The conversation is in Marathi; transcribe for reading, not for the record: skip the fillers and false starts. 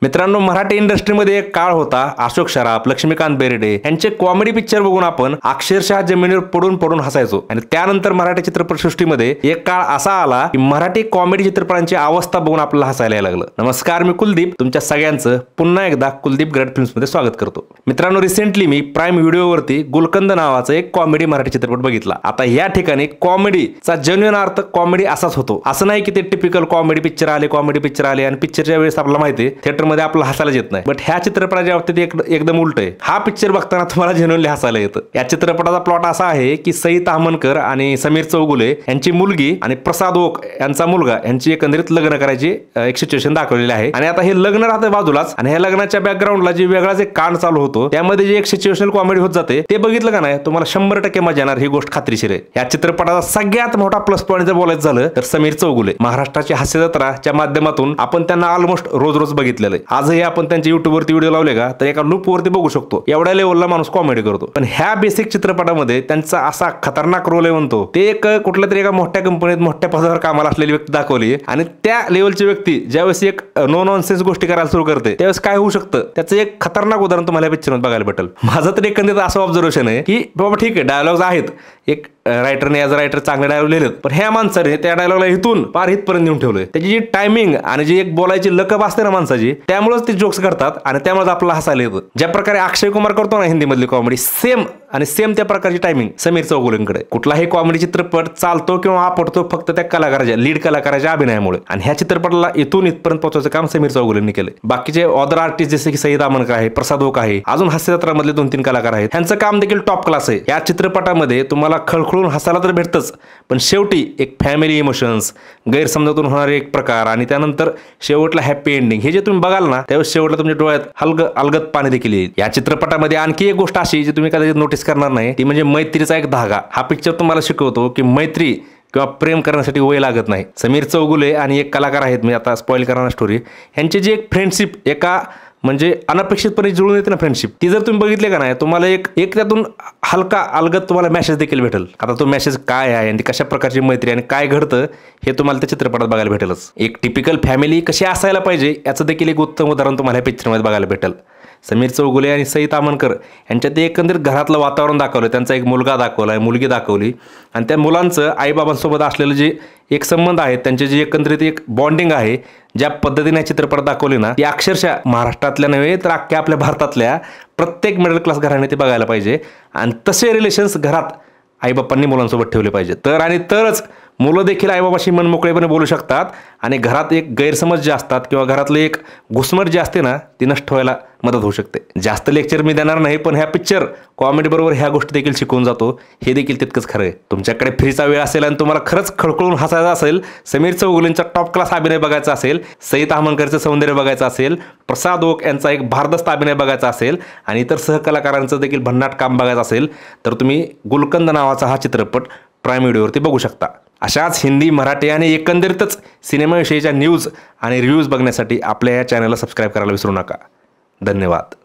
मित्रांनो, मराठी इंडस्ट्रीमध्ये एक काळ होता, अशोक सराफ, लक्ष्मीकांत बेर्डे यांचे कॉमेडी पिक्चर बघून आपण अक्षरशः जमिनीवर पडून पडून हसायचो. आणि त्यानंतर मराठी चित्रपटसृष्टीमध्ये एक काळ असा आला की मराठी कॉमेडी चित्रपटांची अवस्था बघून आपल्याला हसायला लागलं. नमस्कार, मी कुलदीप तुमच्या सगळ्यांचं पुन्हा एकदा कुलदीप ग्रेट फिल्म्स मध्ये स्वागत करतो. मित्रांनो, रिसेंटली मी प्राईम व्हिडिओवरती गुलकंद नावाचा एक कॉमेडी मराठी चित्रपट बघितला. आता या ठिकाणी कॉमेडीचा जेन्युइन अर्थ कॉमेडी असाच होतो. असं नाही की ते टिपिकल कॉमेडी पिक्चर आले आणि पिक्चरच्या वेळेस आपल्याला माहिती आहे थिएटर मध्ये आपल्याला हसायला येत नाही. बट ह्या चित्रपटाच्या बाबतीत एकदम उलट आहे. हा पिक्चर बघताना तुम्हाला जेन्युइनली हसायला येतं. या चित्रपटाचा प्लॉट असा आहे की सई ताहमनकर आणि समीर चौगुले यांची मुलगी आणि प्रसाद ओक यांचा मुलगा यांची एकंदरीत लग्न करायची एक सिच्युएशन दाखवलेली आहे. आणि आता हे लग्न राहतं बाजूलाच आणि ह्या लग्नाच्या बॅकग्राऊंडला जी वेगळाच एक कांड चालू होतो त्यामध्ये जे एक सिच्युएशनल कॉमेडी होत जाते ते बघितलं का नाही तुम्हाला 100% मजा येणार. ही गोष्ट खात्रीशीर आहे. या चित्रपटाचा सगळ्यात मोठा प्लस पॉईंट जर बोलायचं झालं तर समीर चौगुले महाराष्ट्राची हास्य जत्राच्या माध्यमातून आपण त्यांना ऑलमोस्ट रोज बघितलेलं आहे. आजही आपण त्यांच्या युट्यूबवरती व्हिडिओ लावले का तर एका लूपवरती बघू शकतो. एवढ्या लेवलला माणूस कॉमेडी करतो. पण ह्या बेसिक चित्रपटामध्ये त्यांचा असा खतरनाक रोल आहे म्हणतो ते एक कुठल्या तरी एका मोठ्या कंपनीत मोठ्या पदावर कामाला असलेली व्यक्ती दाखवली. आणि त्या लेवलची व्यक्ती ज्यावेळेस एक नो नॉनसेन्स गोष्टी करायला सुरू करते त्यावेळेस काय होऊ शकतं त्याचं एक खतरनाक उदाहरण तुम्हाला पिक्चरमध्ये बघायला भेटेल. माझं तर एकंदरीत असं ऑब्झर्वेशन आहे की बाबा ठीक आहे डायलॉग्स आहेत, एक रायटरने ॲज अ रायटर चांगले डायलॉग लिहिलेत, पण ह्या माणसाने त्या डायलॉगला इथून पार हितपर्यंत नेऊन ठेवलंय. त्याची जी टायमिंग आणि जी एक बोलायची लकब असते ना माणसाची त्यामुळेच ते जोक्स करतात आणि त्यामुळे आपल्याला हसायला येतं. ज्या प्रकारे अक्षय कुमार करतो ना हिंदीमधली कॉमेडी सेम त्या प्रकारची टायमिंग समीर चौगुलेंकडे. कुठलाही कॉमेडी चित्रपट चालतो किंवा आपडतो फक्त त्या कलाकाराच्या लीड कलाकाराच्या अभिनयामुळे. आणि ह्या चित्रपटाला इथून इथपर्यंत पोहोचायचं काम समीर चौगुलेंनी केलं. बाकीचे अदर आर्टिस्ट जसे की सई ताहमनकर आहे, प्रसाद ओक आहे, अजून हास्यजत्रामधले 2-3 कलाकार आहेत, त्यांचं काम देखील टॉप क्लास आहे. या चित्रपटामध्ये तुम्हाला खळखळून हसायला तर भेटतच, पण शेवटी एक फॅमिली इमोशन्स, गैरसमजातून होणारे एक प्रकार आणि त्यानंतर शेवटला हॅपी एंडिंग हे जे तुम्ही बघाल ना त्यावेळेस शेवटला तुमच्या डोळ्यात अलगद पाणी देखील येईल. या चित्रपटामध्ये आणखी एक गोष्ट अशी जी तुम्ही कदाचित नोटीस करणार नाही ती म्हणजे मैत्रीचा एक धागा. हा पिक्चर तुम्हाला शिकवतो की मैत्री किंवा प्रेम करण्यासाठी वय लागत नाही. समीर चौगुले आणि एक कलाकार आहेत, मी आता स्पॉइल करणार स्टोरी, ह्यांची जी एक फ्रेंडशिप एका म्हणजे अनपेक्षितपणे जुळून येते ना फ्रेंडशिप, ती जर तुम्ही बघितले का नाही तुम्हाला एक त्यातून हलका अलगद तुम्हाला मेसेज देखील भेटेल. आता तो मेसेज काय आहे आणि कशा प्रकारची मैत्री आणि काय घडतं हे तुम्हाला त्या चित्रपटात बघायला भेटेलच. एक टिपिकल फॅमिली कशी असायला पाहिजे याचं देखील एक उत्तम उदाहरण तुम्हाला या पिक्चरमध्ये बघायला भेटेल. समीर चौगुले आणि सई ताहमनकर यांच्यात एकंदरीत घरातलं वातावरण दाखवलं, त्यांचा एक मुलगा दाखवला, मुलगी दाखवली आणि त्या मुलांचं आईबाबांसोबत असलेलं जे एक संबंध आहेत त्यांचे जे एकंदरीत एक बॉन्डिंग आहे ज्या पद्धतीने चित्रपट दाखवले ना ती अक्षरशः महाराष्ट्रातल्या नव्हे तर अख्ख्या आपल्या भारतातल्या प्रत्येक मिडल क्लास घराने ते बघायला पाहिजे. आणि तसे रिलेशन्स घरात आईबापांनी मुलांसोबत ठेवले पाहिजे तरच मुलं देखील आईबाबाशी मनमोकळेपणे बोलू शकतात आणि घरात एक गैरसमज जे असतात किंवा घरातले एक घुसमट जी असते ना ती नष्ट व्हायला मदत होऊ शकते. जास्त लेक्चर मी देणार नाही, पण ह्या पिक्चर कॉमेडी बरोबर ह्या गोष्टी देखील शिकवून जातो हे देखील तितकंच खरं आहे. तुमच्याकडे फ्रीचा वेळ असेल आणि तुम्हाला खरंच खळखळून हसायचं असेल, समीर चौगुलेंचा टॉप क्लास अभिनय बघायचा असेल, सई ताहमनकरचं सौंदर्य बघायचं असेल, प्रसाद ओक यांचा एक भारदस्त अभिनय बघायचा असेल आणि इतर सहकलाकारांचं देखील भन्नाट काम बघायचं असेल तर तुम्ही गुलकंद नावाचा हा चित्रपट प्राईम व्हिडिओवरती बघू शकता. अशाच हिंदी, मराठी आणि एकंदरीतच सिनेमाविषयीच्या न्यूज आणि रिव्ह्यूज बघण्यासाठी आपल्या या चॅनलला सबस्क्राईब करायला विसरू नका. धन्यवाद.